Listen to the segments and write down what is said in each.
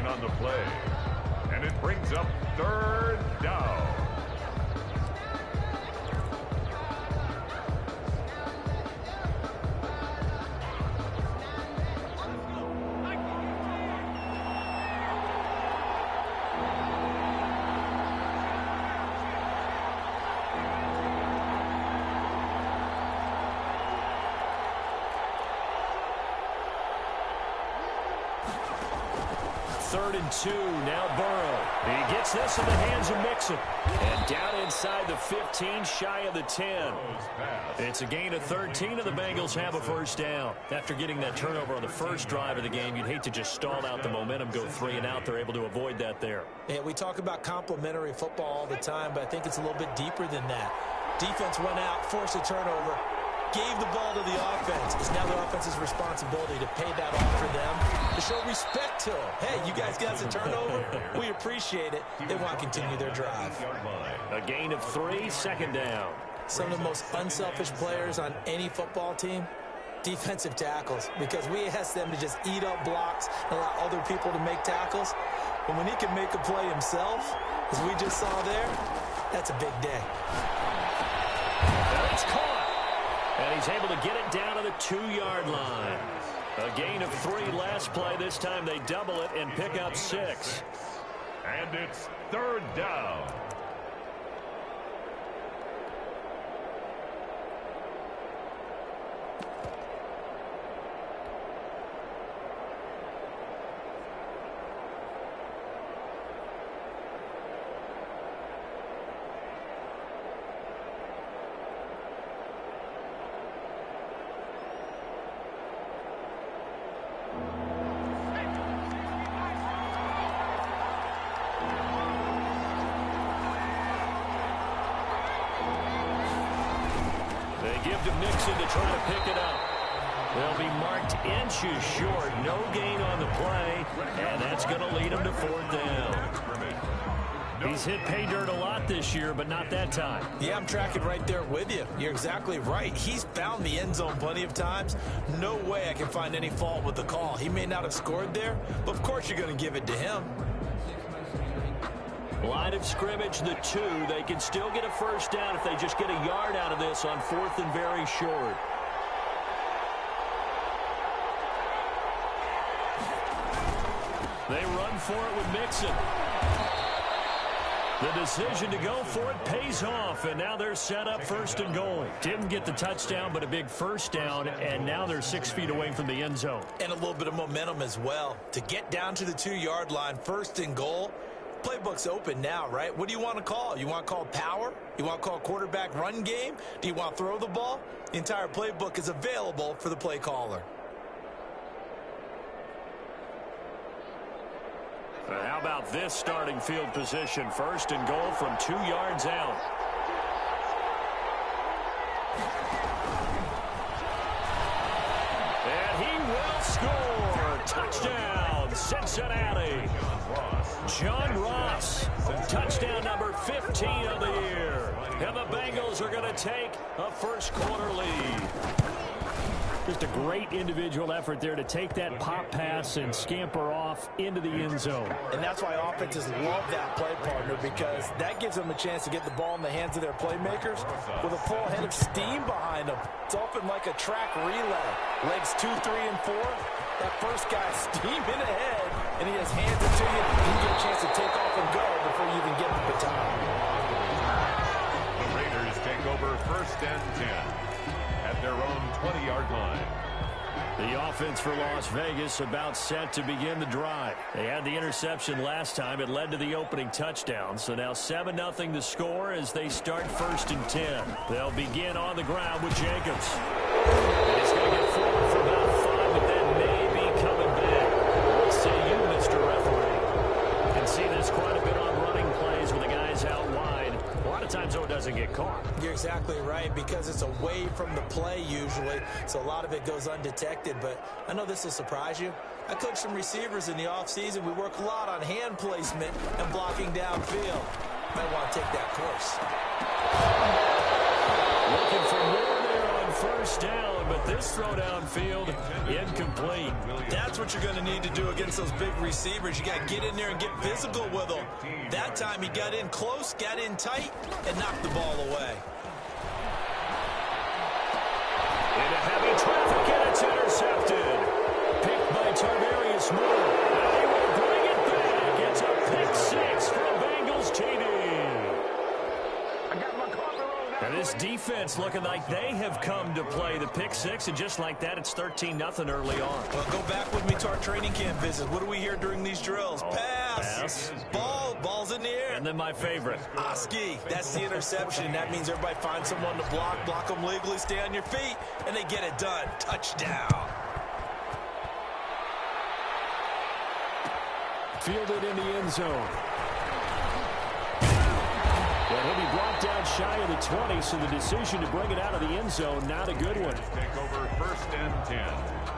on the play. And it brings up third down. Third and 2, now Burrow. He gets this in the hands of Mixon. And down inside the 15, shy of the 10. It's a gain of 13, and the Bengals have a first down. After getting that turnover on the first drive of the game, you'd hate to just stall out the momentum, go 3 and out. They're able to avoid that there. Yeah, we talk about complementary football all the time, but I think it's a little bit deeper than that. Defense went out, forced a turnover, gave the ball to the offense. It's now the offense's responsibility to pay that off for them, to show respect to them. Hey, you guys got some turnover? We appreciate it. They want to continue their drive. A gain of 3, second down. Some of the most unselfish players on any football team, defensive tackles, because we ask them to just eat up blocks and allow other people to make tackles. But when he can make a play himself, as we just saw there, that's a big day. It's caught. And he's able to get it down to the 2-yard line. A gain of 3 last play. This time they double it and pick up 6. And it's third down. Give to Mixon to try to pick it up. They'll be marked inches short. No gain on the play, and that's going to lead him to 4th down. He's hit pay dirt a lot this year, but not that time. Yeah, I'm tracking right there with you. You're exactly right. He's found the end zone plenty of times. No way I can find any fault with the call. He may not have scored there, but of course you're going to give it to him. Line of scrimmage, the 2. They can still get a first down if they just get a yard out of this on 4th and very short. They run for it with Mixon. The decision to go for it pays off, and now they're set up 1st and goal. Didn't get the touchdown, but a big first down, and now they're 6 feet away from the end zone. And a little bit of momentum as well. To get down to the 2-yard line, 1st and goal, playbook's open now, right? What do you want to call? You want to call power? You want to call quarterback run game? Do you want to throw the ball? The entire playbook is available for the play caller. How about this starting field position? 1st and goal from 2 yards out. And he will score. Touchdown, Cincinnati. John Ross, touchdown number 15 of the year. And the Bengals are going to take a first-quarter lead. Just a great individual effort there to take that pop pass and scamper off into the end zone. And that's why offenses love that play partner, because that gives them a chance to get the ball in the hands of their playmakers with a full head of steam behind them. It's often like a track relay. Legs 2, 3, and 4. That first guy steaming ahead, and he just hands it to you. You get a chance to take off and go before you even get the baton. The Raiders take over 1st and 10 at their own 20-yard line. The offense for Las Vegas about set to begin the drive. They had the interception last time. It led to the opening touchdown. So now 7-0 to score as they start 1st and 10. They'll begin on the ground with Jacobs. And he's going to get forward for about 5, but that may be coming back. What say you, Mr. Referee? You can see this quite a bit on running plays with the guys out wide. A lot of times, though, it doesn't get caught. You're exactly right, because it's away from the play usually, so a lot of it goes undetected. But I know this will surprise you. I coach some receivers in the offseason. We work a lot on hand placement and blocking downfield. Might want to take that course. Looking for more there on first down, but this throw downfield incomplete. That's what you're going to need to do against those big receivers. You got to get in there and get physical with them. That time he got in close, got in tight, and knocked the ball away. Into heavy traffic, and it's intercepted. Picked by Tarvarius Moore. They will bring it back. It's a pick six from Bengals TD. And this defense looking like they have come to play the pick six, and just like that, it's 13-0 early on. Well, go back with me to our training camp visit. What do we hear during these drills? Pass. Ball's in the air. And then my favorite. Oski, that's the interception. That means everybody finds someone to block them legally, stay on your feet, and they get it done. Touchdown. Fielded in the end zone. Well, he'll be brought down shy of the 20, so the decision to bring it out of the end zone, not a good one. Take over 1st and 10.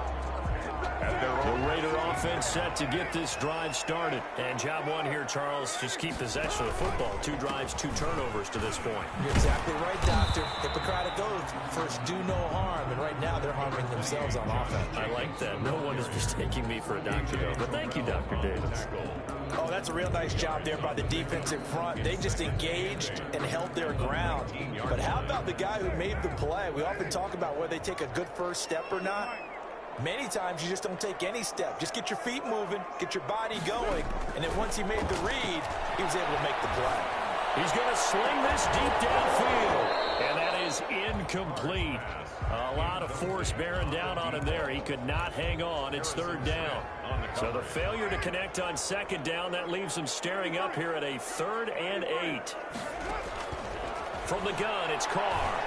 The Raider offense set to get this drive started. And job one here, Charles, just keep possession of the football. 2 drives, 2 turnovers to this point. You're exactly right, Doctor. Hippocratic oath, first do no harm. And right now they're harming themselves on offense. I like that. No one is mistaking me for a doctor, though. But thank you, Dr. Davis. Oh, that's a real nice job there by the defensive front. They just engaged and held their ground. But how about the guy who made the play? We often talk about whether they take a good first step or not. Many times you just don't take any step. Just get your feet moving, get your body going, and then once he made the read, he was able to make the play. He's going to sling this deep downfield, and that is incomplete. A lot of force bearing down on him there. He could not hang on. It's 3rd down. So the failure to connect on 2nd down, that leaves him staring up here at a 3rd and 8. From the gun, it's Carr.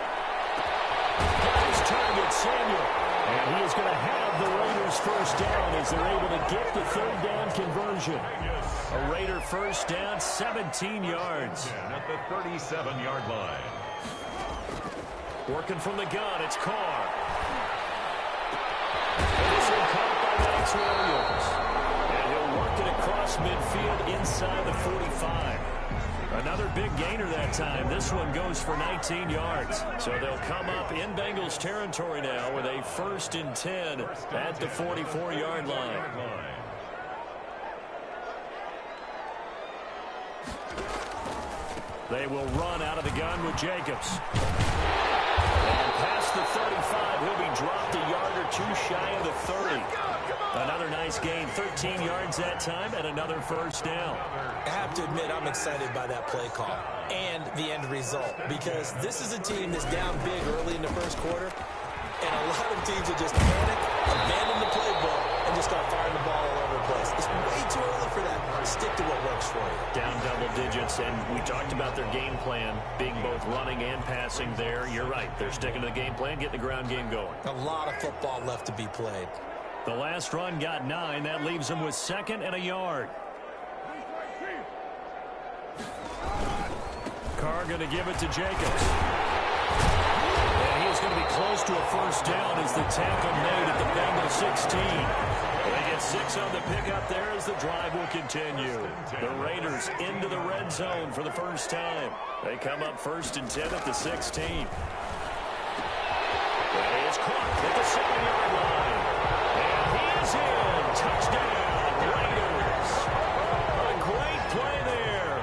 His target, Samuel. And he is going to have the Raiders first down as they're able to get the 3rd down conversion. A Raider first down, 17 yards. At the 37-yard line. Working from the gun, it's Carr. This one caught by Max Williams. And he'll work it across midfield inside the 45. Another big gainer that time. This one goes for 19 yards. So they'll come up in Bengals territory now with a 1st and 10 at the 44-yard line. They will run out of the gun with Jacobs. And past the 35, he'll be dropped a yard or 2 shy of the 30. Another nice gain, 13 yards that time, and another first down. I have to admit, I'm excited by that play call and the end result, because this is a team that's down big early in the first quarter, and a lot of teams will just panic, abandon the playbook, and just start firing the ball all over the place. It's way too early for that. Stick to what works for you. Down double digits, and we talked about their game plan being both running and passing there. You're right. They're sticking to the game plan, getting the ground game going. A lot of football left to be played. The last run got 9. That leaves him with 2nd and a yard. Carr going to give it to Jacobs. And he is going to be close to a first down as the tackle made at the Bengals 16. They get 6 on the pickup there as the drive will continue. The Raiders into the red zone for the first time. They come up 1st and 10 at the 16. He is caught at the 7-yard line. And he is in. Touchdown, Raiders. A great play there.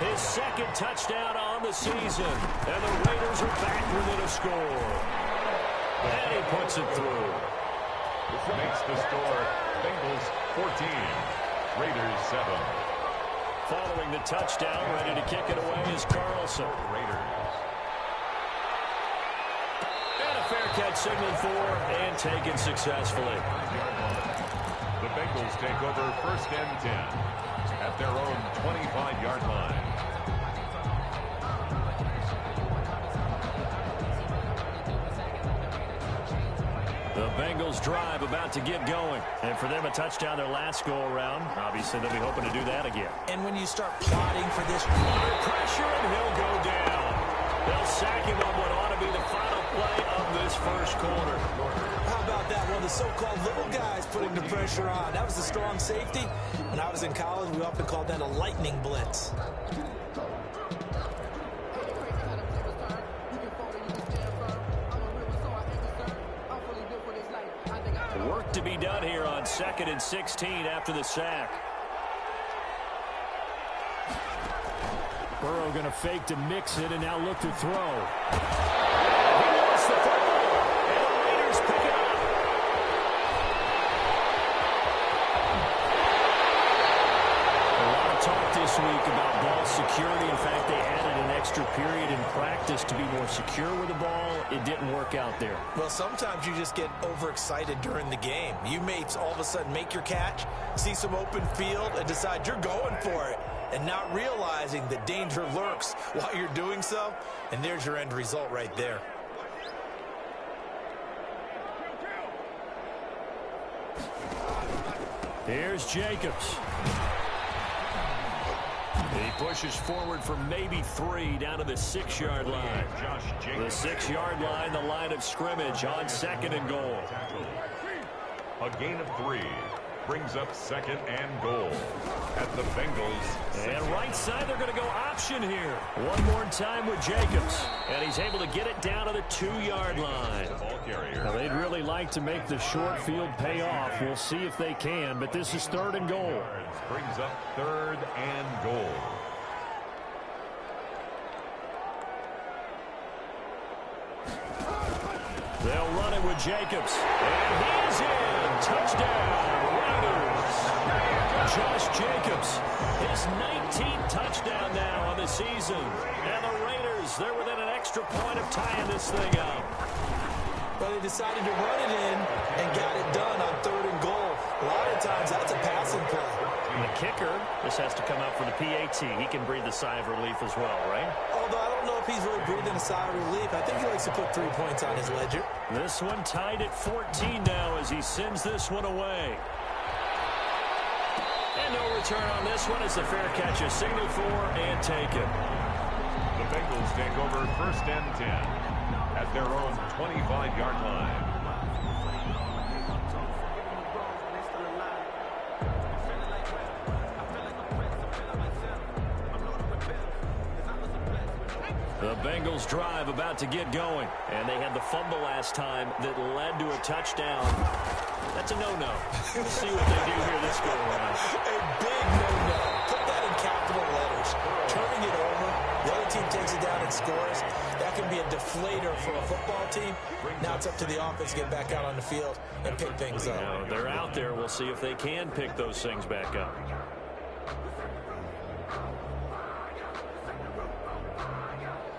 His 2nd touchdown on the season. And the Raiders are back within a score. And he puts it through. Makes the score Bengals 14, Raiders 7. Following the touchdown, ready to kick it away is Carlson. Raiders. And a fair catch signaled for and taken successfully. The Bengals take over 1st and 10 at their own 25-yard line. The Bengals drive about to get going. And for them, a touchdown their last go-around. Obviously, they'll be hoping to do that again. And when you start plotting for this, Under pressure, and he'll go down. They'll sack him on what ought to be the final play of this first quarter. how about that? One of the so-called little guys putting the pressure on. That was a strong safety. When I was in college, we often called that a lightning blitz. Work to be done here on 2nd and 16 after the sack. Burrow going to fake to mix it and now look to throw. He lost the football, and the Raiders pick it up. A lot of talk this week about ball security. In fact, they added an extra period in practice to be more secure with the ball. It didn't work out there. Well, sometimes you just get overexcited during the game. You may all of a sudden make your catch, see some open field, and decide you're going for it, and not realizing the danger lurks while you're doing so. And there's your end result right there. Here's Jacobs. He pushes forward for maybe 3 down to the 6-yard line. The 6-yard line, the line of scrimmage on 2nd and goal. A gain of 3 brings up 2nd and goal at the Bengals. And right side, they're going to go option here. One more time with Jacobs. And he's able to get it down to the 2-yard line. Now, they'd really like to make the short field pay off. We'll see if they can, but this is 3rd and goal. Brings up 3rd and goal. They'll run it with Jacobs. And he's in. Touchdown, Raiders. Josh Jacobs, his 19th touchdown now on the season. And the Raiders, they're within an extra point of tying this thing up. Well, they decided to run it in and got it done on 3rd and goal. A lot of times, that's a passing play. And the kicker, this has to come out for the PAT. He can breathe a sigh of relief as well, right? Although I don't know if he's really breathing a sigh of relief. I think he likes to put 3 points on his ledger. This one tied at 14 now as he sends this one away. And no return on this one. It's a fair catch, a signal for, and take it. The Bengals take over 1st and 10 at their own 25-yard line. The Bengals drive about to get going. And they had the fumble last time that led to a touchdown. That's a no-no. We'll see what they do here this go around. A big no-no. Put that in capital letters. Turning it over. The other team takes it down and scores. That can be a deflator for a football team. Now it's up to the offense to get back out on the field and pick things up. Now, they're out there. We'll see if they can pick those things back up.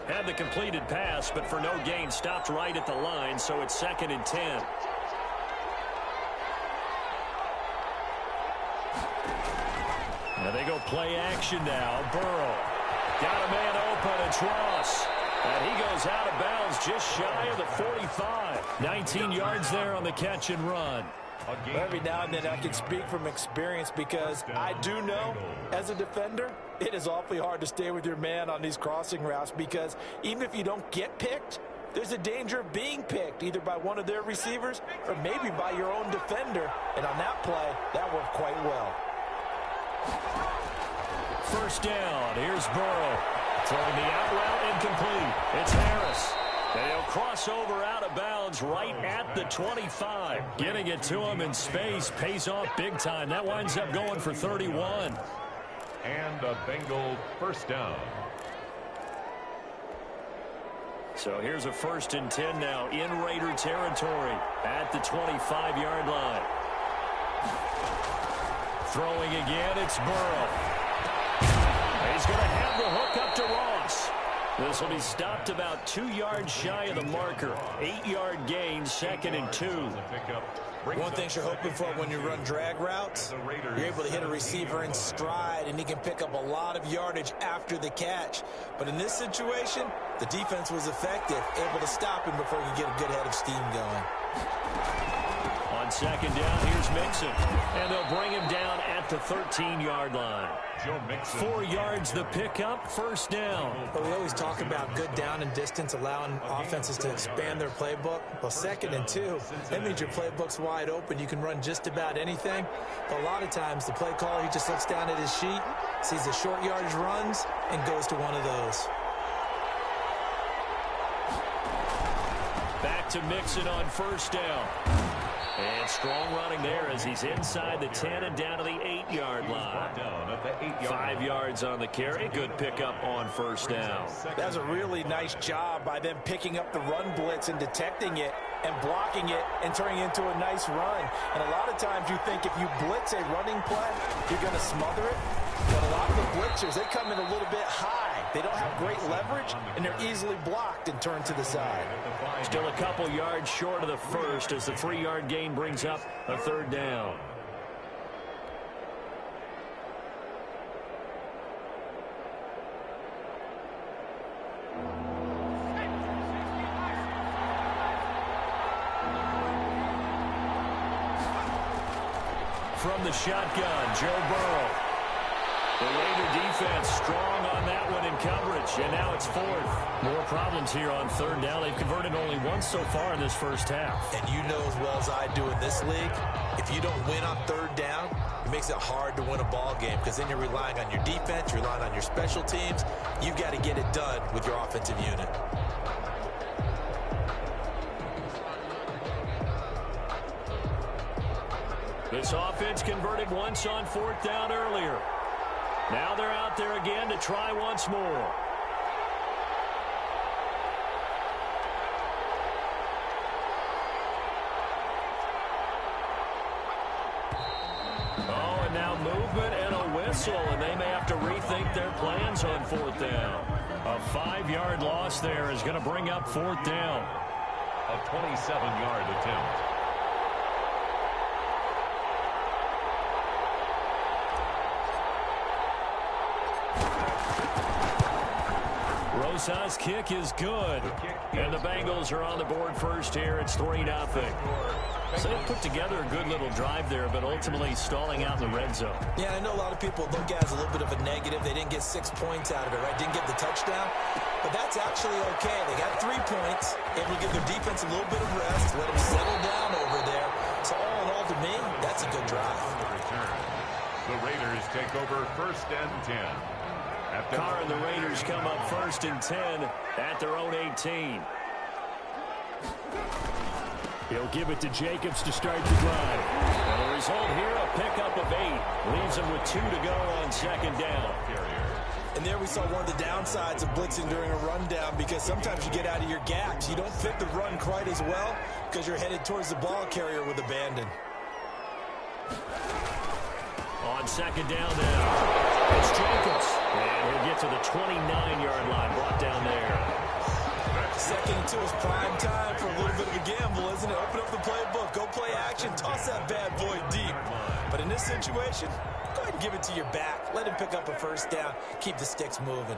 Had the completed pass, but for no gain, stopped right at the line, so it's 2nd and 10. Now they go play action now. Burrow got a man open. It's Ross. And he goes out of bounds just shy of the 45. 19 yards there on the catch and run. Every now and then I can speak from experience because I do know as a defender it is awfully hard to stay with your man on these crossing routes because even if you don't get picked, there's a danger of being picked either by one of their receivers or maybe by your own defender. And on that play, that worked quite well. 1st down. Here's Burrow. Throwing the out route incomplete. It's Harris. And he'll cross over out of bounds right at the 25. Getting it to him in space pays off big time. That winds up going for 31. And a Bengal 1st down. So here's a 1st and 10 now in Raider territory at the 25-yard line. Throwing again, it's Burrow. He's going to have the hook up to Ross. This will be stopped about 2 yards shy of the marker. 8-yard gain, 2nd and 2. One thing you're hoping for when you run drag routes, you're able to hit a receiver in stride, and he can pick up a lot of yardage after the catch. But in this situation, the defense was effective, able to stop him before he could get a good head of steam going. On 2nd down, here's Mixon. And they'll bring him down at the 13-yard line. 4 yards the pickup, 1st down. But we always talk about good down and distance, allowing offenses to expand their playbook. Well, 2nd and 2, that means your playbook's wide open. You can run just about anything. But a lot of times, the play caller, he just looks down at his sheet, sees the short yardage runs, and goes to one of those. Back to Mixon on 1st down. And strong running there as he's inside the 10 and down to the 8-yard line. Down at the 8-yard 5 yards on the carry. Good pickup on first down. That's a really nice job by them picking up the run blitz and detecting it and blocking it and turning it into a nice run. And a lot of times you think if you blitz a running play, you're going to smother it. But a lot of the blitzers, they come in a little bit high. They don't have great leverage, and they're easily blocked and turned to the side. Still a couple yards short of the first as the 3-yard gain brings up a third down. From the shotgun, Joe Burrow. The Raider defense strong on that one in coverage, and now it's fourth. More problems here on third down. They've converted only once so far in this first half. And you know as well as I do in this league, if you don't win on third down, it makes it hard to win a ball game because then you're relying on your defense, you're relying on your special teams. You've got to get it done with your offensive unit. This offense converted once on fourth down earlier. Now they're out there again to try once more. Oh, and now movement and a whistle, and they may have to rethink their plans on fourth down. A 5-yard loss there is going to bring up fourth down. A 27-yard attempt. Rosa's kick is good. And the Bengals are on the board first here. It's 3-0. So they put together a good little drive there, but ultimately stalling out in the red zone. Yeah, I know a lot of people look at it as a little bit of a negative. They didn't get 6 points out of it, right? Didn't get the touchdown. But that's actually okay. They got 3 points, able to give their defense a little bit of rest, let them settle down over there. So all in all, to me, that's a good drive. The Raiders take over first and 10. Carr and the Raiders come up first and 10 at their own 18. He'll give it to Jacobs to start the drive. And the result here, a pickup of 8. Leaves him with 2 to go on second down. And there we saw one of the downsides of blitzing during a rundown because sometimes you get out of your gaps. You don't fit the run quite as well because you're headed towards the ball carrier with abandon. On second down now, it's Jacobs. And he'll get to the 29-yard line, brought down there. Second into his prime time for a little bit of a gamble, isn't it? Open up the playbook, go play action, toss that bad boy deep. But in this situation, go ahead and give it to your back. Let him pick up a first down, keep the sticks moving.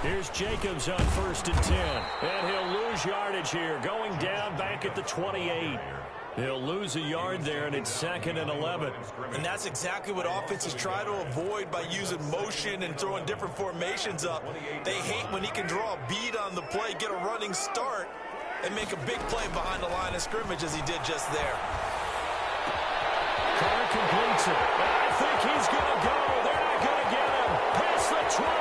Here's Jacobs on first and 10. And he'll lose yardage here, going down back at the 28. He'll lose a yard there, and it's second and 11. And that's exactly what offenses try to avoid by using motion and throwing different formations up. They hate when he can draw a bead on the play, get a running start, and make a big play behind the line of scrimmage as he did just there. Carr completes it. I think he's going to go. They're not going to get him. Past the 20.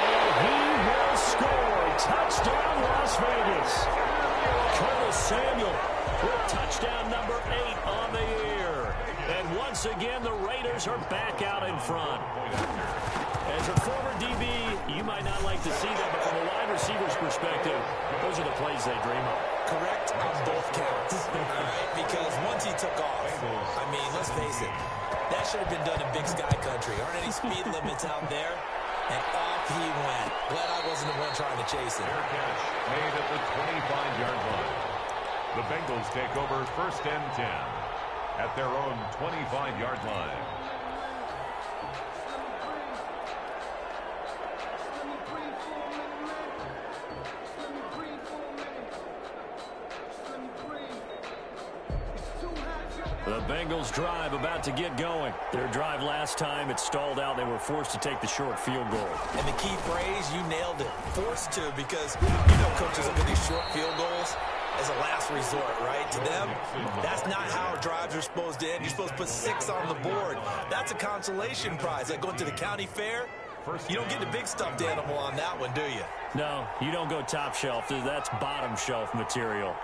And he will score. Touchdown, Las Vegas. Curtis Samuel with touchdown number 8 on the year. And once again, the Raiders are back out in front. As a former DB, you might not like to see that, but from a wide receiver's perspective, those are the plays they dream of. Correct on both counts, all right? Because once he took off, I mean, let's face it, that should have been done in Big Sky Country. Aren't any speed limits out there? And off he went. Glad I wasn't the one trying to chase it. Fair catch made at the 25-yard line. The Bengals take over first and 10 at their own 25-yard line. The Bengals drive about to get going. Their drive last time, it stalled out. They were forced to take the short field goal. And the key phrase, you nailed it. Forced to, because you know coaches look at these short field goals as a last resort, right? To them, that's not how drives are supposed to end. You're supposed to put 6 on the board. That's a consolation prize. Like going to the county fair, you don't get the big stuffed animal on that one, do you? No, you don't go top shelf. That's bottom shelf material.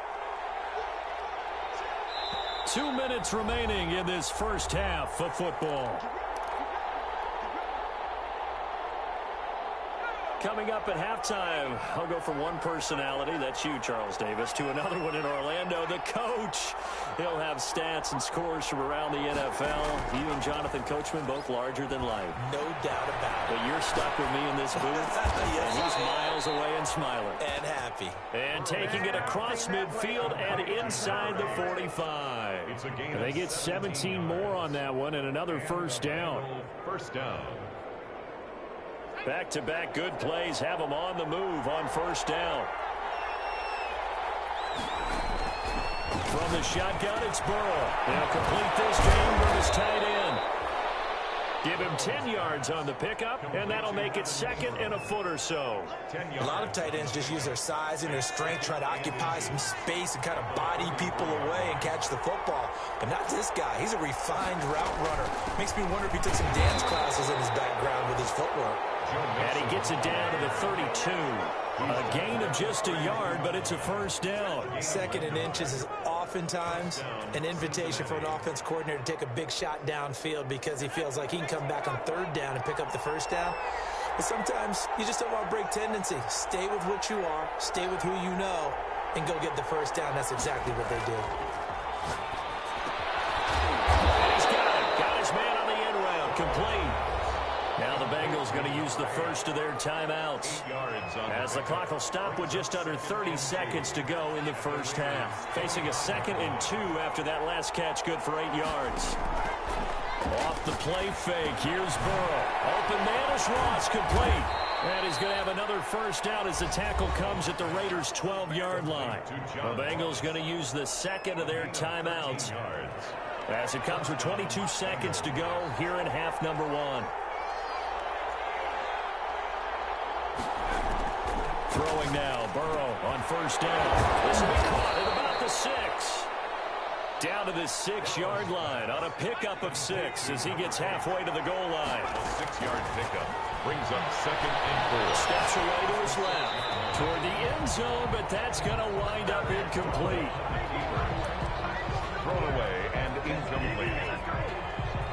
2 minutes remaining in this first half of football. Coming up at halftime, I'll go from one personality, that's you, Charles Davis, to another one in Orlando, the coach. He'll have stats and scores from around the NFL. You and Jonathan Coachman, both larger than life. No doubt about it. But you're stuck with me in this booth, Yes, and he's miles away and smiling. And happy. And taking it across midfield and inside the 45. And they get 17 more on that one and another first down. First down. Back-to-back good plays have them on the move on first down. From the shotgun, it's Burrow. They'll complete this to Ingram as tight end. Give him 10 yards on the pickup, and that'll make it second and a foot or so. A lot of tight ends just use their size and their strength, try to occupy some space and kind of body people away and catch the football. But not this guy. He's a refined route runner. Makes me wonder if he took some dance classes in his background with his footwork. And he gets it down to the 32. A gain of just a yard, but it's a first down. Second and inches is oftentimes an invitation for an offense coordinator to take a big shot downfield because he feels like he can come back on third down and pick up the first down. But sometimes you just don't want to break tendency. Stay with what you are, stay with who you know, and go get the first down. That's exactly what they did. And he's got it. Got his man on the end round. Complete. Now the Bengals going to use the first of their timeouts as the clock will stop with just under 30 seconds to go in the first half. Facing a 2nd and 2 after that last catch, good for 8 yards. Off the play fake, here's Burrow. Open man is Ross, complete. And he's going to have another first down as the tackle comes at the Raiders' 12-yard line. The Bengals going to use the second of their timeouts as it comes with 22 seconds to go here in half number 1. Throwing now, Burrow on first down. This will be caught at about the 6. Down to the 6-yard line on a pickup of 6 as he gets halfway to the goal line. A 6-yard pickup brings up 2nd and 4. Steps away to his left toward the end zone, but that's going to wind up incomplete. Thrown away and incomplete.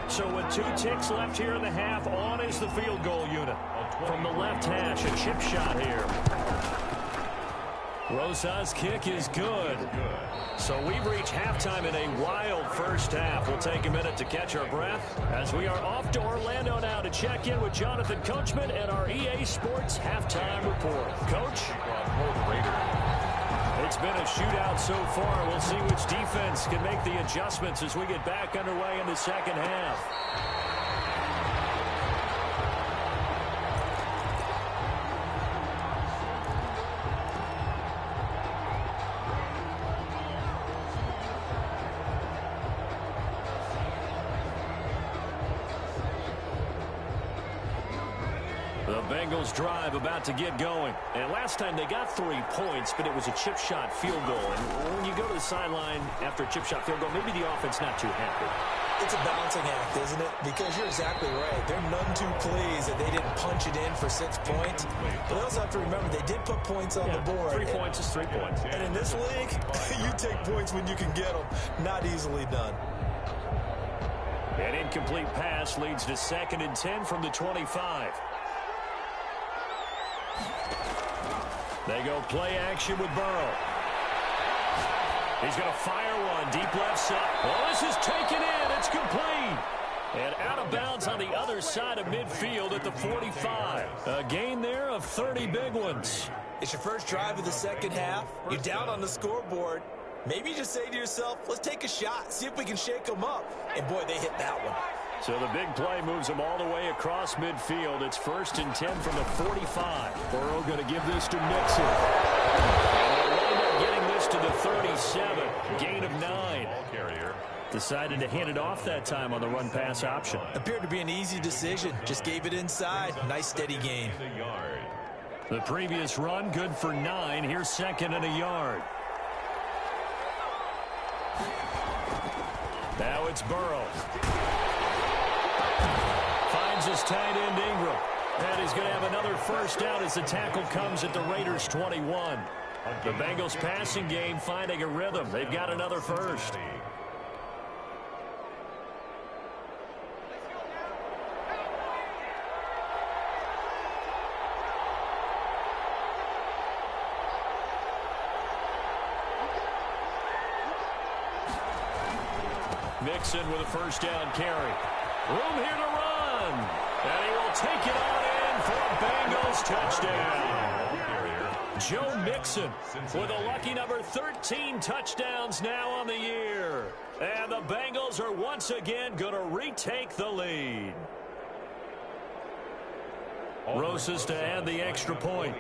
So with 2 ticks left here in the half, on is the field goal unit. From the left hash, a chip shot here. Rosa's kick is good. So we've reached halftime in a wild first half. We'll take a minute to catch our breath as we are off to Orlando now to check in with Jonathan Coachman and our EA Sports halftime report. Coach? It's been a shootout so far. We'll see which defense can make the adjustments as we get back underway in the second half. The Bengals drive about to get going. And last time they got 3 points, but it was a chip shot field goal. And when you go to the sideline after a chip shot field goal, maybe the offense not too happy. It's a balancing act, isn't it? Because you're exactly right. They're none too pleased that they didn't punch it in for 6 points. But they also have to remember they did put points on the board. 3 points is 3 points. And in this league, you take points when you can get them. Not easily done. An incomplete pass leads to 2nd and 10 from the 25. They go play action with Burrow. He's going to fire one deep left side. Well, this is taken in. It's complete. And out of bounds on the other side of midfield at the 45. A gain there of 30 big ones. It's your first drive of the second half. You're down on the scoreboard. Maybe you just say to yourself, let's take a shot, see if we can shake them up. And, boy, they hit that one. So the big play moves them all the way across midfield. It's 1st and 10 from the 45. Burrow going to give this to Mixon. And they'll wind up getting this to the 37. Gain of 9. Decided to hand it off that time on the run-pass option. Appeared to be an easy decision. Just gave it inside. Nice, steady gain. The previous run, good for 9. Here's 2nd and a yard. Now it's Burrow. Finds his tight end Ingram. And he's going to have another first down as the tackle comes at the Raiders' 21. The Bengals passing game finding a rhythm. They've got another first. Mixon with a first down carry. Room here to run. And he will take it on in for a Bengals touchdown. Joe Mixon with a lucky number 13 touchdowns now on the year. And the Bengals are once again going to retake the lead. Rosas to add the extra point.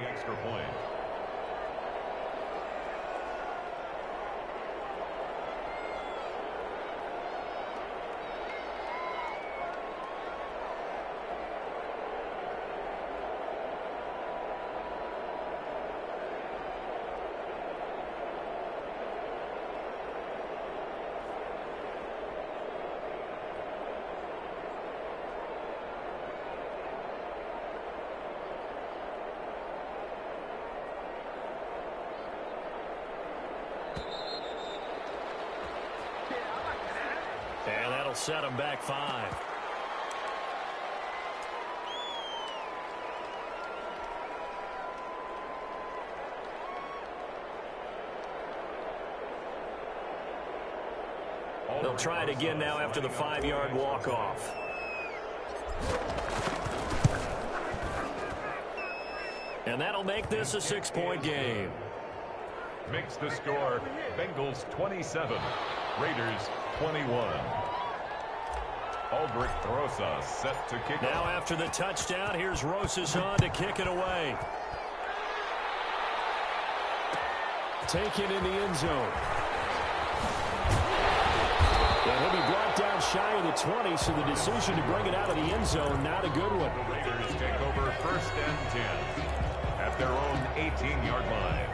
And that'll set him back 5. They'll try it again now after the 5-yard walk-off. And that'll make this a 6-point game. Makes the score Bengals 27, Raiders 21. Aldrich Rosas set to kick now off. After the touchdown, here's Rosas on to kick it away. Taken in the end zone. And he'll be brought down shy of the 20, so the decision to bring it out of the end zone, not a good one. The Raiders take over first and 10 at their own 18-yard line.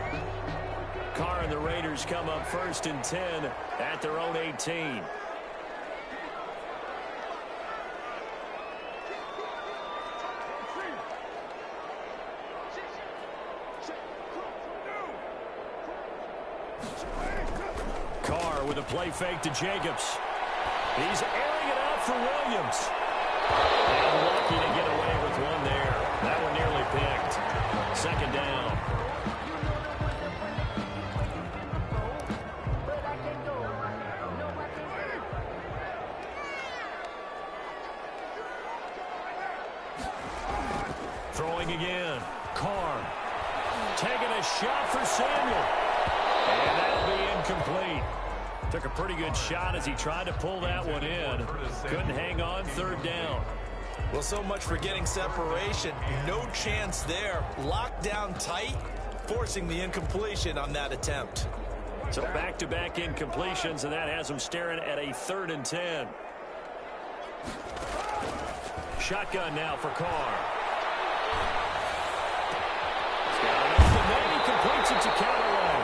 Carr and the Raiders come up first and 10 at their own 18. Carr with a play fake to Jacobs. He's airing it out for Williams. And lucky to get away with one there. That one nearly picked. Second down. Throwing again. Carr taking a shot for Samuel. And that'll be incomplete. Took a pretty good shot as he tried to pull that one in. Couldn't hang on. Third down. Well, so much for getting separation. No chance there. Locked down tight, forcing the incompletion on that attempt. So back-to-back incompletions, and that has him staring at a 3rd and 10. Shotgun now for Carr. And then he completes it to Callaway.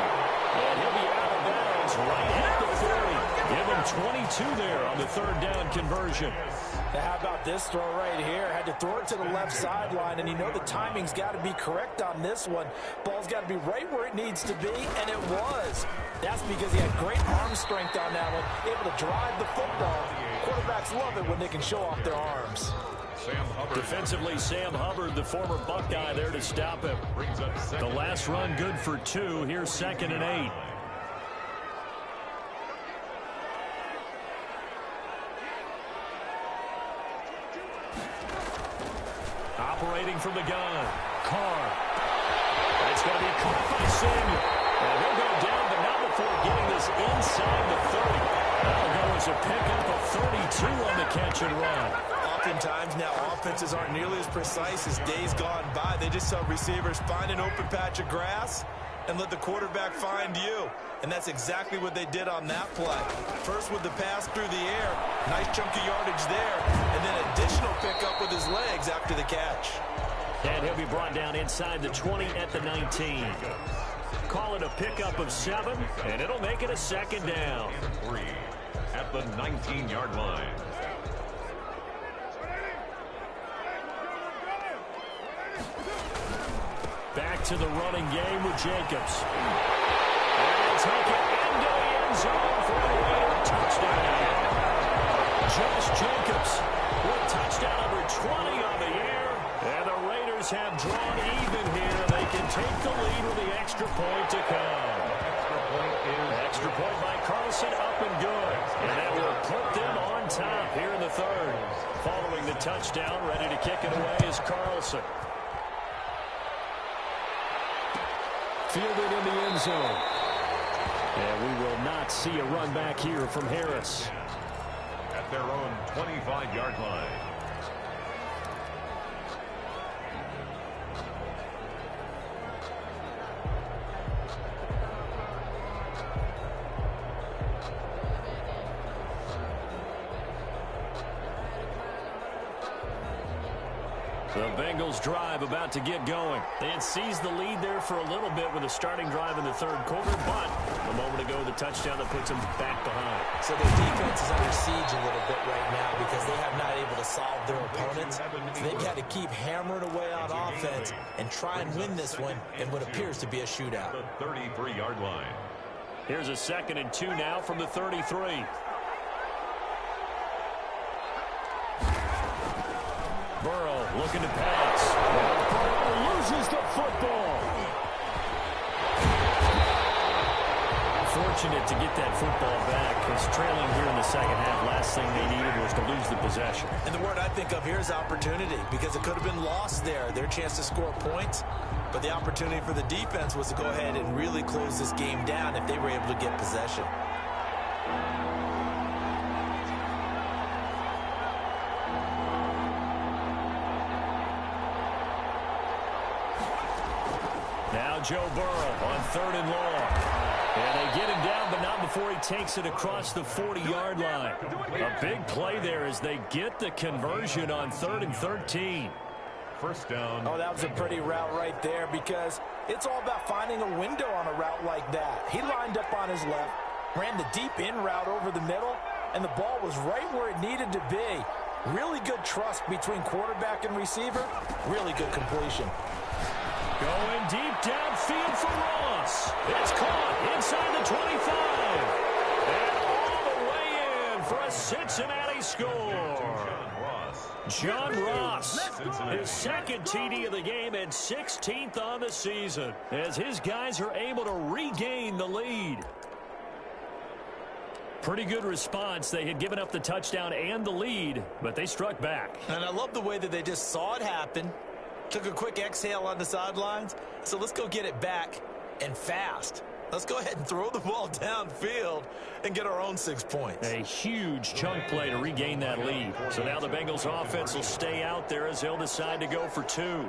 And he'll be out of bounds right at the 30. Give him 22 there on the 3rd down conversion. Now, how about this throw right here? Had to throw it to the left sideline, and you know the timing's got to be correct on this one. Ball's got to be right where it needs to be, and it was. That's because he had great arm strength on that one, able to drive the football. Quarterbacks love it when they can show off their arms. Defensively, Sam Hubbard, the former Buckeye, there to stop him. The last run good for 2. Here's 2nd and 8. Operating from the gun. Carr. That's going to be caught by Samuel. And he'll go down, but not before getting this inside the 30. That'll go as a pickup of 32 on the catch and run. Oftentimes now offenses aren't nearly as precise as days gone by. They just tell receivers, find an open patch of grass and let the quarterback find you. And that's exactly what they did on that play. First with the pass through the air, nice chunky yardage there, and then additional pickup with his legs after the catch. And he'll be brought down inside the 20 at the 19. Call it a pickup of 7, and it'll make it a 2nd down. 3 at the 19-yard line. Back to the running game with Jacobs. And he'll take it into the end zone for a Raider touchdown. Josh Jacobs with touchdown number 20 on the year. And the Raiders have drawn even here. They can take the lead with the extra point to come. point is extra point by Carlson, up and good. And that will put them on top here in the third. Following the touchdown, ready to kick it away is Carlson. Fielded in the end zone. And we will not see a run back here from Harris. at their own 25-yard line. The Bengals drive about to get going. They had seized the lead there for a little bit with a starting drive in the third quarter, but a moment ago the touchdown that puts them back behind. So their defense is under siege a little bit right now because they have not able to solve their opponents. So they've got to keep hammering away on offense and try and win this one in what appears to be a shootout. The 33-yard line. Here's a 2nd and 2 now from the 33. Burrow looking to pass. Burrow loses the football. Fortunate to get that football back. It's trailing here in the second half. Last thing they needed was to lose the possession. And the word I think of here is opportunity, because it could have been lost there. Their chance to score points. But the opportunity for the defense was to go ahead and really close this game down if they were able to get possession. Now Joe Burrow on 3rd and long. And they get him down, but not before he takes it across the 40-yard line. A big play there as they get the conversion on 3rd and 13. First down. Oh, that was a pretty route right there, because it's all about finding a window on a route like that. He lined up on his left, ran the deep in route over the middle, and the ball was right where it needed to be. Really good trust between quarterback and receiver. Really good completion. Going deep downfield for Ross. It's caught inside the 25. And all the way in for a Cincinnati score. John Ross, his 2nd TD of the game and 16th on the season, as his guys are able to regain the lead. Pretty good response. They had given up the touchdown and the lead, but they struck back. And I love the way that they just saw it happen. Took a quick exhale on the sidelines. So let's go get it back, and fast. Let's go ahead and throw the ball downfield and get our own 6 points. A huge chunk play to regain that lead. So now the Bengals offense will stay out there as they'll decide to go for 2. And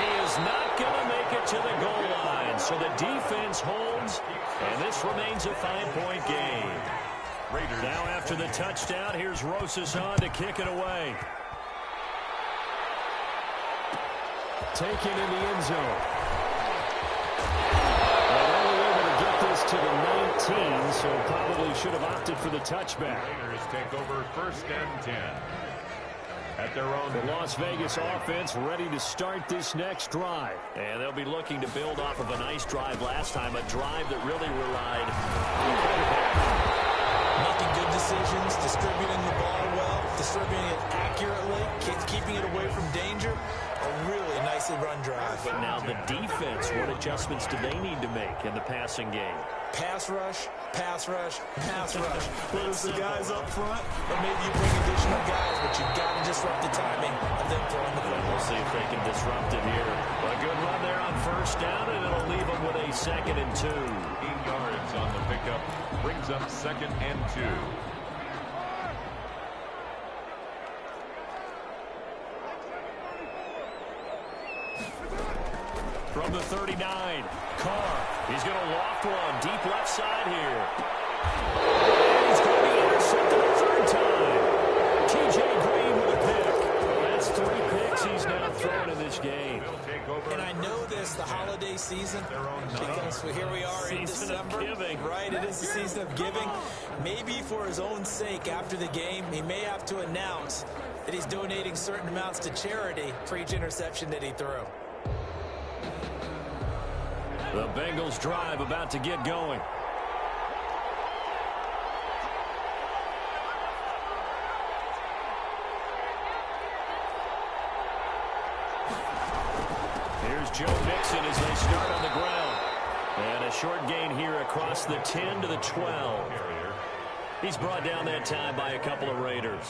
he is not going to make it to the goal line. So the defense holds, and this remains a 5-point game. Raiders. Now after the touchdown, here's Rosas on to kick it away. Taken in the end zone. And only able to get this to the 19, so probably should have opted for the touchback. Raiders take over 1st and 10. At their own. The Las Vegas offense ready to start this next drive. And they'll be looking to build off of a nice drive last time, a drive that really relied on quarterback. Making good decisions, distributing the ball well, distributing it accurately, keeping it away from danger. A really nicely run drive. But now the defense, what adjustments do they need to make in the passing game? Pass rush, pass rush, pass rush. Whether it's the guys up front, or maybe you bring additional guys, but you've got to disrupt the timing of them throwing the football. We'll see if they can disrupt it here. A good run there on 1st down, and it'll leave them with a 2nd and 2. 8 yards on the pickup. Brings up 2nd and 2. From the 39, Carr. He's going to loft one deep left side here. And he's going to be intercepted a 3rd time. T.J. Green with a pick. That's 3 picks he's now thrown in this game. And I know this, the holiday season, because here we are in December. Right, it is the season of giving. Maybe for his own sake, after the game, he may have to announce that he's donating certain amounts to charity for each interception that he threw. The Bengals drive about to get going. Joe Mixon as they start on the ground. And a short gain here across the 10 to the 12. He's brought down that time by a couple of Raiders.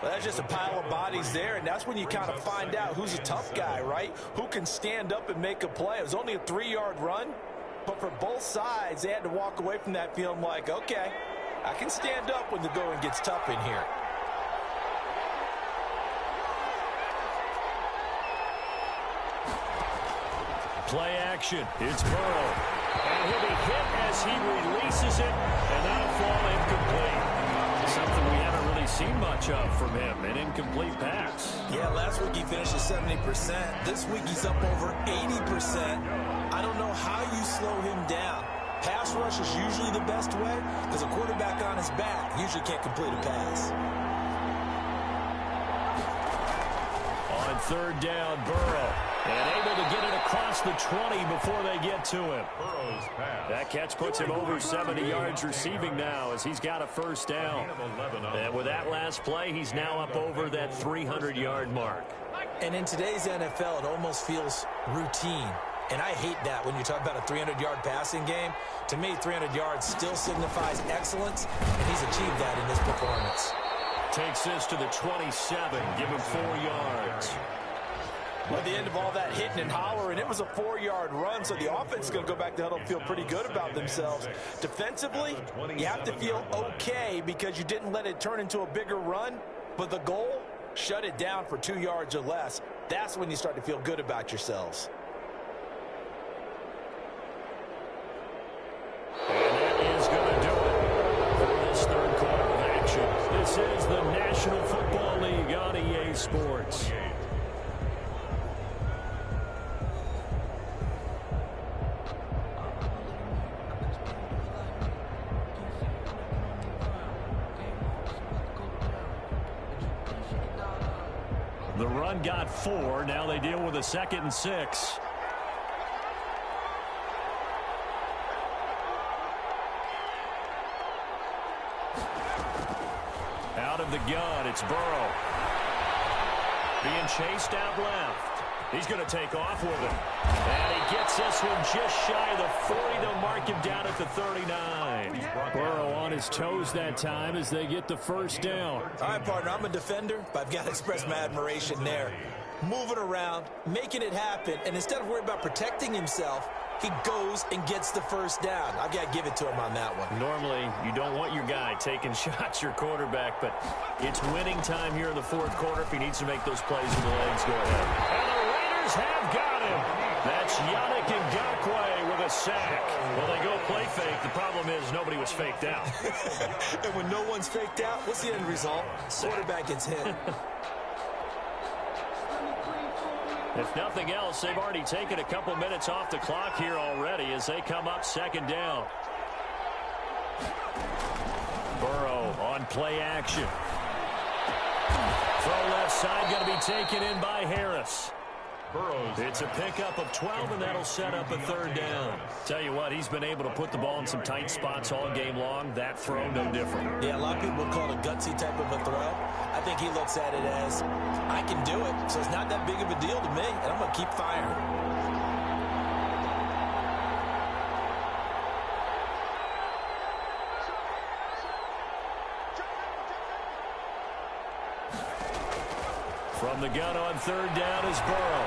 Well, that's just a pile of bodies there, and that's when you kind of find out who's a tough guy, right? Who can stand up and make a play. It was only a 3-yard run, but for both sides, they had to walk away from that feeling like, okay, I can stand up when the going gets tough in here. Play action. It's Burrow. And he'll be hit as he releases it, and that'll fall incomplete. Something we haven't really seen much of from him, an incomplete pass. Yeah, last week he finished at 70%. This week he's up over 80%. I don't know how you slow him down. Pass rush is usually the best way because a quarterback on his back usually can't complete a pass. On third down, Burrow. And able to get it across the 20 before they get to him. That catch puts him over 70 yards receiving now as he's got a first down. And with that last play, he's now up over that 300-yard mark. And in today's NFL, it almost feels routine. And I hate that when you talk about a 300-yard passing game. To me, 300 yards still signifies excellence, and he's achieved that in this performance. Takes this to the 27, give him 4 yards. Well, at the end of all that hitting and hollering, it was a 4-yard run, so the offense is going to go back to huddle and feel pretty good about themselves. Defensively, you have to feel okay because you didn't let it turn into a bigger run, but the goal, shut it down for 2 yards or less. That's when you start to feel good about yourselves. And that is going to do it for this third quarter of action. This is the National Football League on EA Sports. The run got 4. Now they deal with a 2nd and 6. Out of the gun, it's Burrow. Being chased out left. He's going to take off with him. And he gets this one just shy of the 40. They'll mark him down at the 39. Burrow on his toes that time as they get the first down. All right, partner, I'm a defender, but I've got to express my admiration there. Moving around, making it happen, and instead of worrying about protecting himself, he goes and gets the first down. I've got to give it to him on that one. Normally, you don't want your guy taking shots, your quarterback, but it's winning time here in the fourth quarter. If he needs to make those plays with the legs, go ahead. And the Raiders have got him. That's Yannick Ngakoue with a sack. Well, they go play fake. The problem is nobody was faked out. And when no one's faked out, what's the end result? Quarterback gets hit. If nothing else, they've already taken a couple minutes off the clock here already as they come up 2nd down. Burrow on play action. Throw left side going to be taken in by Harris. It's a pickup of 12, and that'll set up a 3rd down. Tell you what, he's been able to put the ball in some tight spots all game long. That throw, no different. Yeah, a lot of people would call it a gutsy type of a throw. I think he looks at it as, I can do it, so it's not that big of a deal to me, and I'm going to keep firing. From the gun on 3rd down is Burrow.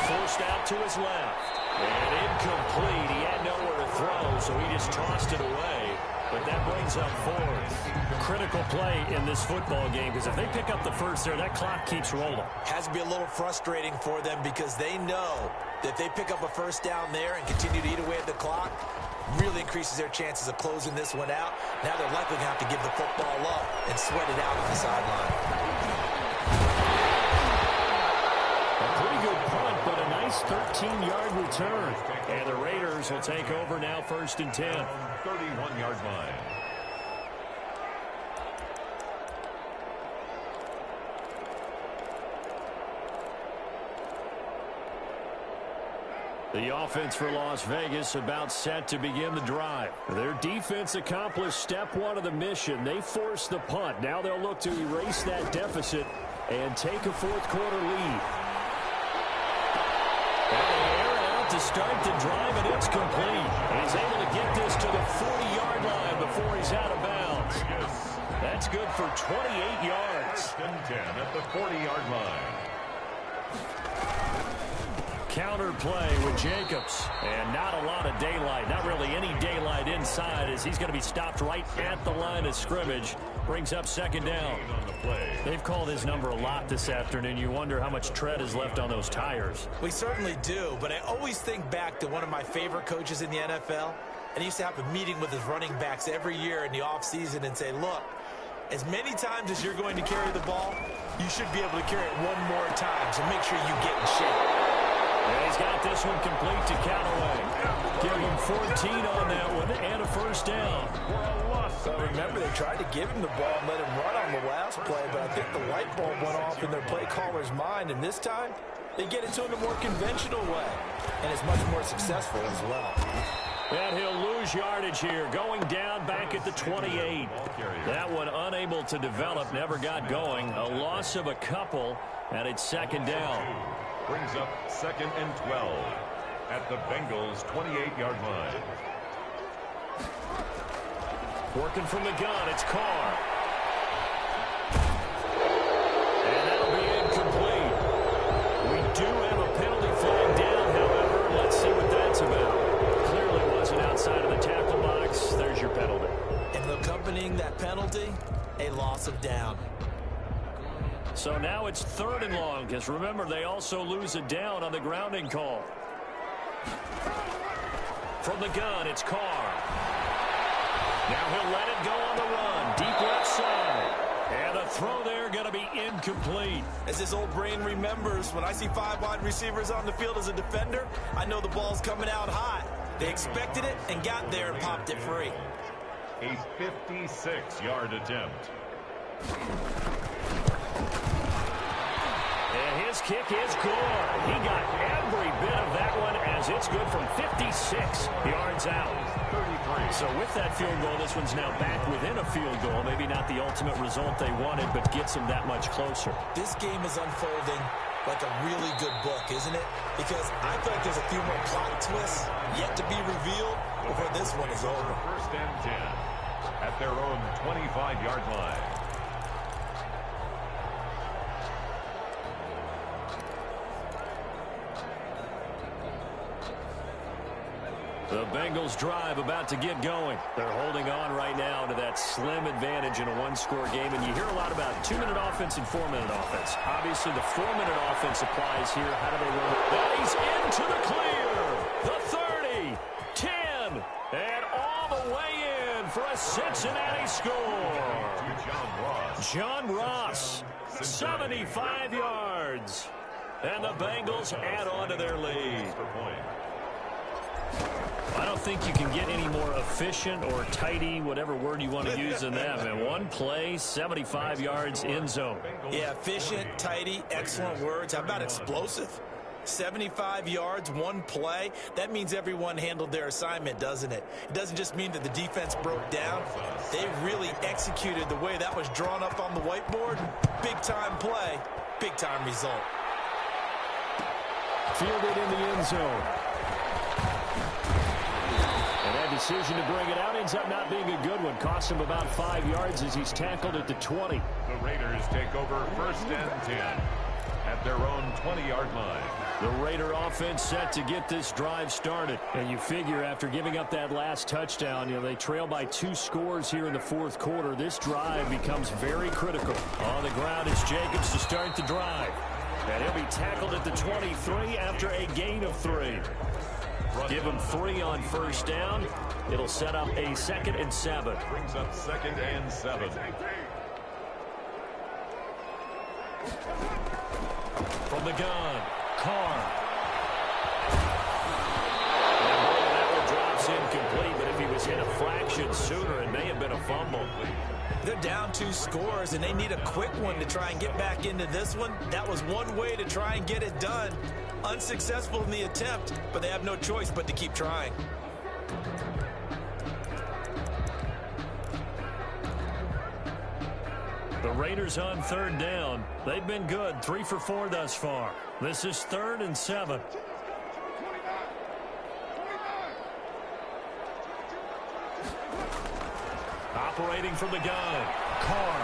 Forced out to his left. And incomplete. He had nowhere to throw, so he just tossed it away. But that brings up 4th. Critical play in this football game because if they pick up the first there, that clock keeps rolling. Has to be a little frustrating for them because they know that if they pick up a first down there and continue to eat away at the clock, really increases their chances of closing this one out. Now they're likely going to have to give the football up and sweat it out on the sideline. Pretty good punt, but a nice 13-yard return. And the Raiders will take over now 1st and 10. 31-yard line. The offense for Las Vegas about set to begin the drive. Their defense accomplished step 1 of the mission. They forced the punt. Now they'll look to erase that deficit and take a fourth quarter lead. And the air to start the drive, and it's complete. And he's able to get this to the 40-yard line before he's out of bounds. That's good for 28 yards. First and 10 at the 40-yard line. Counter play with Jacobs. And not a lot of daylight. Not really any daylight inside as he's going to be stopped right at the line of scrimmage. Brings up second down. They've called his number a lot this afternoon. You wonder how much tread is left on those tires. We certainly do, but I always think back to one of my favorite coaches in the NFL. And he used to have a meeting with his running backs every year in the offseason and say, look, as many times as you're going to carry the ball, you should be able to carry it one more time, so make sure you get in shape. And he's got this one complete to Callaway. Give him 14 on that one and a first down. So remember, they tried to give him the ball and let him run on the last play, but I think the light bulb went off in their play caller's mind, and this time they get it to him the more conventional way, and it's much more successful as well. And he'll lose yardage here, going down back at the 28. That one unable to develop, never got going. A loss of a couple, and it's second down. Brings up second and 12 at the Bengals' 28-yard line. Working from the gun, it's Carr. And that'll be incomplete. We do have a penalty flag down, however. Let's see what that's about. Clearly wasn't outside of the tackle box. There's your penalty. And accompanying that penalty, a loss of down. So now it's third and long, because remember, they also lose a down on the grounding call. From the gun, it's Carr. Now he'll let it go on the run. Deep left side. And the throw there going to be incomplete. As his old brain remembers, when I see 5 wide receivers on the field as a defender, I know the ball's coming out hot. They expected it and got there and popped it free. A 56-yard attempt. And his kick is good. He got every bit of that one as it's good from 56 yards out. 33. So with that field goal, this one's now back within a field goal. Maybe not the ultimate result they wanted, but gets them that much closer. This game is unfolding like a really good book, isn't it? Because I feel like there's a few more plot twists yet to be revealed before this one is over. First and 10 at their own 25-yard line. The Bengals drive about to get going. They're holding on right now to that slim advantage in a one-score game. And you hear a lot about 2-minute offense and 4-minute offense. Obviously, the 4-minute offense applies here. How do they run it? And he's into the clear. The 30, 10, and all the way in for a Cincinnati score. John Ross, 75 yards. And the Bengals add on to their lead. I don't think you can get any more efficient or tidy, whatever word you want to use in that. And one play, 75 yards, end zone. Yeah, efficient, tidy, excellent words. How about explosive? 75 yards, one play. That means everyone handled their assignment, doesn't it? It doesn't just mean that the defense broke down. They really executed the way that was drawn up on the whiteboard. Big-time play, big-time result. Fielded in the end zone. And that decision to bring it out ends up not being a good one. Cost him about 5 yards as he's tackled at the 20. The Raiders take over first and 10 at their own 20-yard line. The Raider offense set to get this drive started. And you figure after giving up that last touchdown, they trail by 2 scores here in the fourth quarter. This drive becomes very critical. On the ground is Jacobs to start the drive. And he'll be tackled at the 23 after a gain of 3. Give him 3 on first down. It'll set up a 2nd and 7. Brings up 2nd and 7. From the gun, Carr. And that one drops incomplete, but if he was hit a fraction sooner, it may have been a fumble. They're down 2 scores, and they need a quick one to try and get back into this one. That was one way to try and get it done. Unsuccessful in the attempt, but they have no choice but to keep trying. The Raiders on third down. They've been good, 3 for 4 thus far. This is 3rd and 7. Operating from the gun, Carr.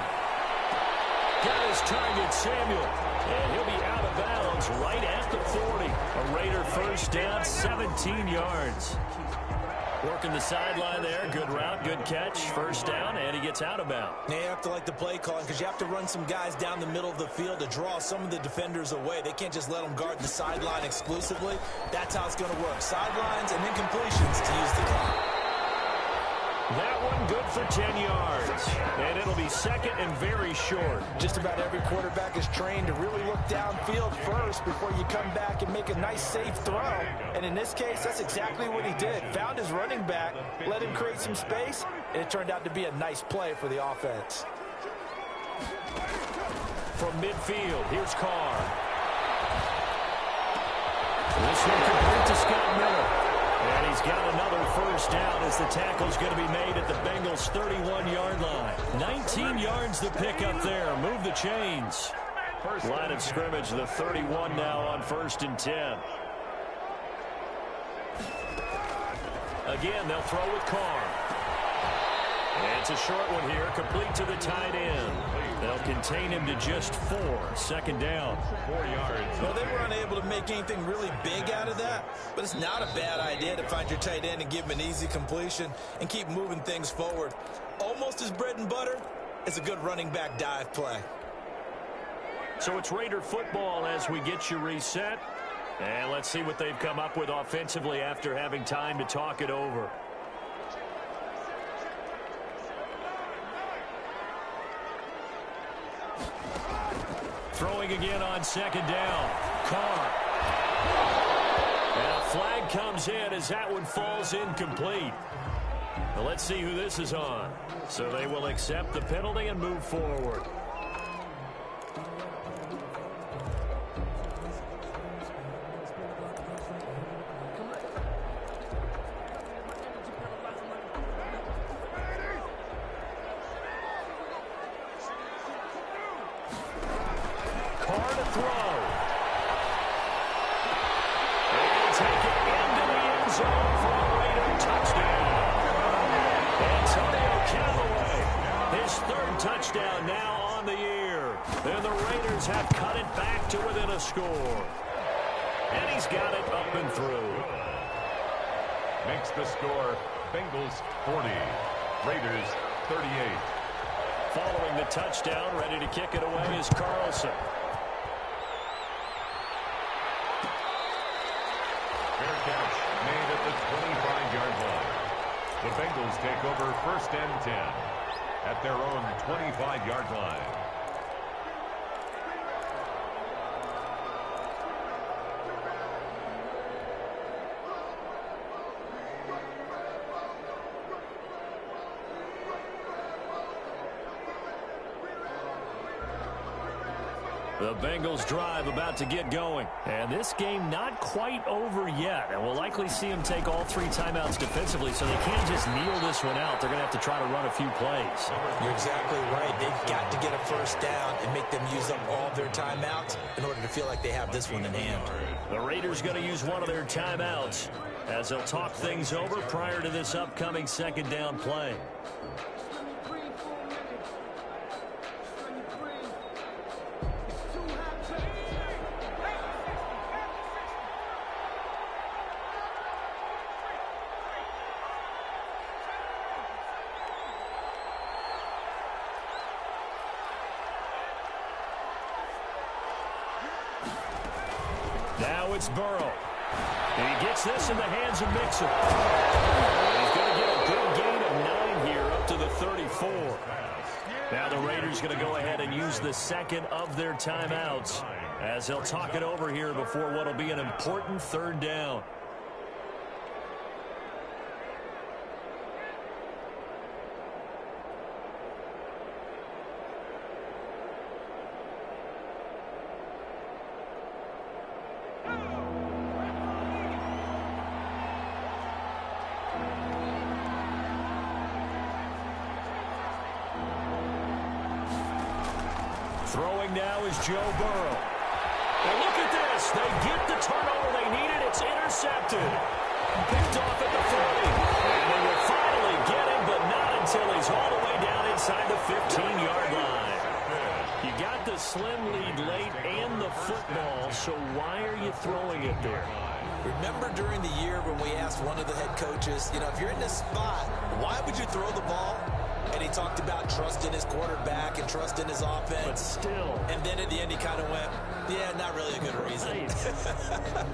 Got his target, Samuel. And he'll be out of bounds right at the 40. A Raider first down, 17 yards. Working the sideline there. Good route, good catch. First down, and he gets out of bounds. Now you have to like the play calling because you have to run some guys down the middle of the field to draw some of the defenders away. They can't just let them guard the sideline exclusively. That's how it's going to work. Sidelines and then completions to use the clock. That one good for 10 yards. And it'll be second and very short. Just about every quarterback is trained to really look downfield first before you come back and make a nice, safe throw. And in this case, that's exactly what he did. Found his running back, let him create some space, and it turned out to be a nice play for the offense. From midfield, here's Carr. This one complete to Scott Miller. And he's got another first down as the tackle's going to be made at the Bengals' 31-yard line. 19 yards to pick up there. Move the chains. Line of scrimmage, the 31 now on 1st and 10. Again, they'll throw with Carr. And it's a short one here, complete to the tight end. They'll contain him to just 4. Second down. 4 yards. Well, they were unable to make anything really big out of that, but it's not a bad idea to find your tight end and give him an easy completion and keep moving things forward. Almost as bread and butter as a good running back dive play. So it's Raider football as we get you reset. And let's see what they've come up with offensively after having time to talk it over. Throwing again on second down. Carr. And a flag comes in as that one falls incomplete. Now let's see who this is on. So they will accept the penalty and move forward. Touchdown now on the year. And the Raiders have cut it back to within a score. And he's got it up and through. Makes the score Bengals 40, Raiders 38. Following the touchdown, ready to kick it away is Carlson. Fair catch made at the 25-yard line. The Bengals take over 1st and 10. At their own 25-yard line. The Bengals drive about to get going. And this game not quite over yet. And we'll likely see them take all 3 timeouts defensively, so they can't just kneel this one out. They're going to have to try to run a few plays. You're exactly right. They've got to get a first down and make them use up all their timeouts in order to feel like they have this one in hand. The Raiders going to use one of their timeouts as they'll talk things over prior to this upcoming second down play. Now it's Burrow. And he gets this in the hands of Mixon. He's going to get a good gain of 9 here up to the 34. Now the Raiders going to go ahead and use the second of their timeouts as they'll talk it over here before what will be an important 3rd down. Throwing now is Joe Burrow. And look at this. They get the turnover they needed. It's intercepted. Picked off at the 40. And they will finally get him, but not until he's all the way so why are you throwing it there? Remember during the year when we asked one of the head coaches, if you're in this spot, why would you throw the ball? And he talked about trust in his quarterback and trust in his offense. But still. And then at the end he kind of went, yeah, not really a good reason. Right.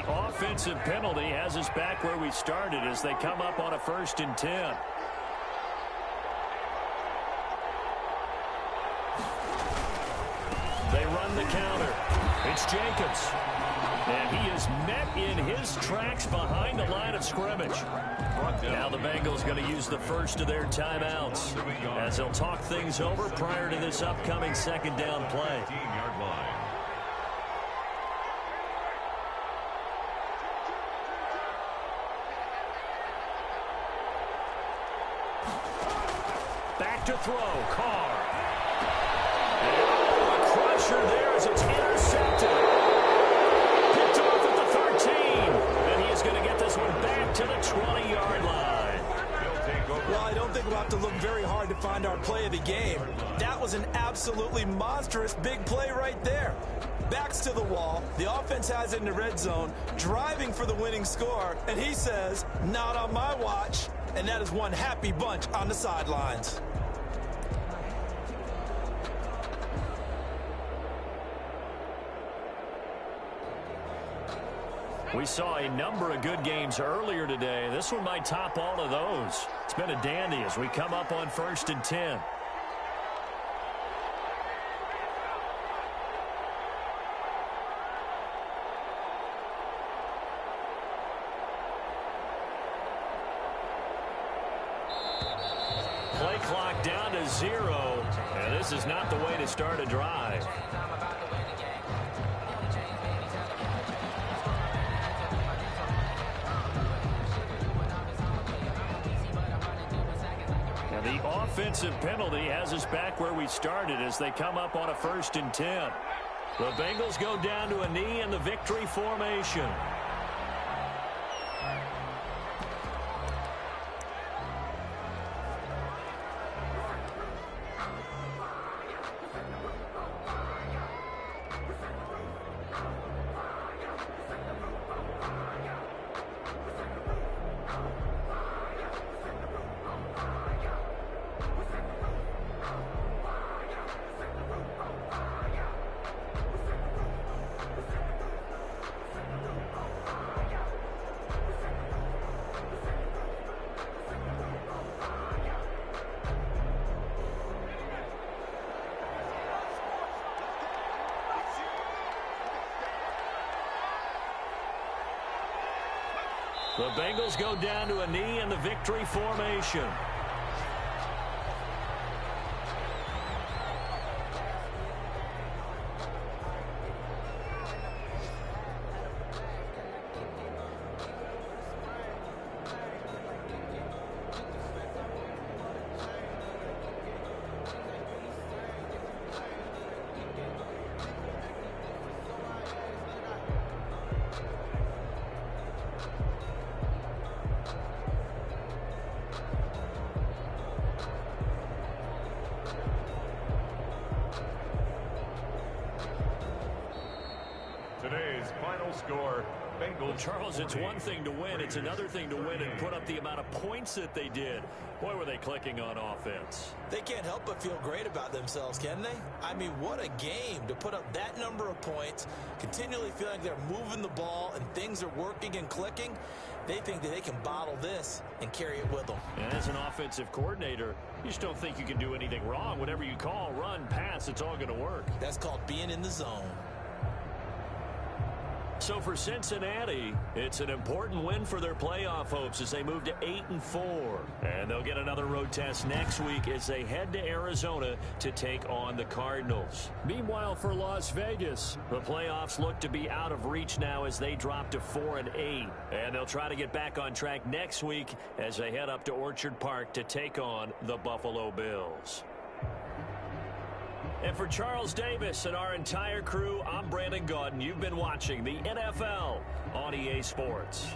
Offensive penalty has us back where we started as they come up on a 1st and 10. They run the counter. It's Jacobs. And he is met in his tracks behind the line of scrimmage. Now the Bengals going to use the first of their timeouts as they'll talk things over prior to this upcoming 2nd down play. Back to throw, Carr. Oh, a crusher there as it's intercepted. Picked off at the 13. And he is going to get this one back to the 20-yard line. Well, I don't think we'll have to look very hard to find our play of the game. That was an absolutely monstrous big play right there. Backs to the wall. The offense has it in the red zone, driving for the winning score. And he says, not on my watch. And that is one happy bunch on the sidelines. We saw a number of good games earlier today. This one might top all of those. It's been a dandy as we come up on 1st and 10. Play clock down to 0, and this is not the way to start a drive. And the offensive penalty has us back where we started as they come up on a 1st and 10. The Bengals go down to a knee in the victory formation. The Bengals go down to a knee in the victory formation. Today's final score, Bengals. Charles, it's one thing to win. It's another thing to win and put up the amount of points that they did. Boy, were they clicking on offense. They can't help but feel great about themselves, can they? I mean, what a game to put up that number of points, continually feeling like they're moving the ball and things are working and clicking. They think that they can bottle this and carry it with them. And as an offensive coordinator, you just don't think you can do anything wrong. Whatever you call, run, pass, it's all going to work. That's called being in the zone. So for Cincinnati, it's an important win for their playoff hopes as they move to 8-4. And they'll get another road test next week as they head to Arizona to take on the Cardinals. Meanwhile, for Las Vegas, the playoffs look to be out of reach now as they drop to 4-8. And they'll try to get back on track next week as they head up to Orchard Park to take on the Buffalo Bills. And for Charles Davis and our entire crew, I'm Brandon Gaudin. You've been watching the NFL on EA Sports.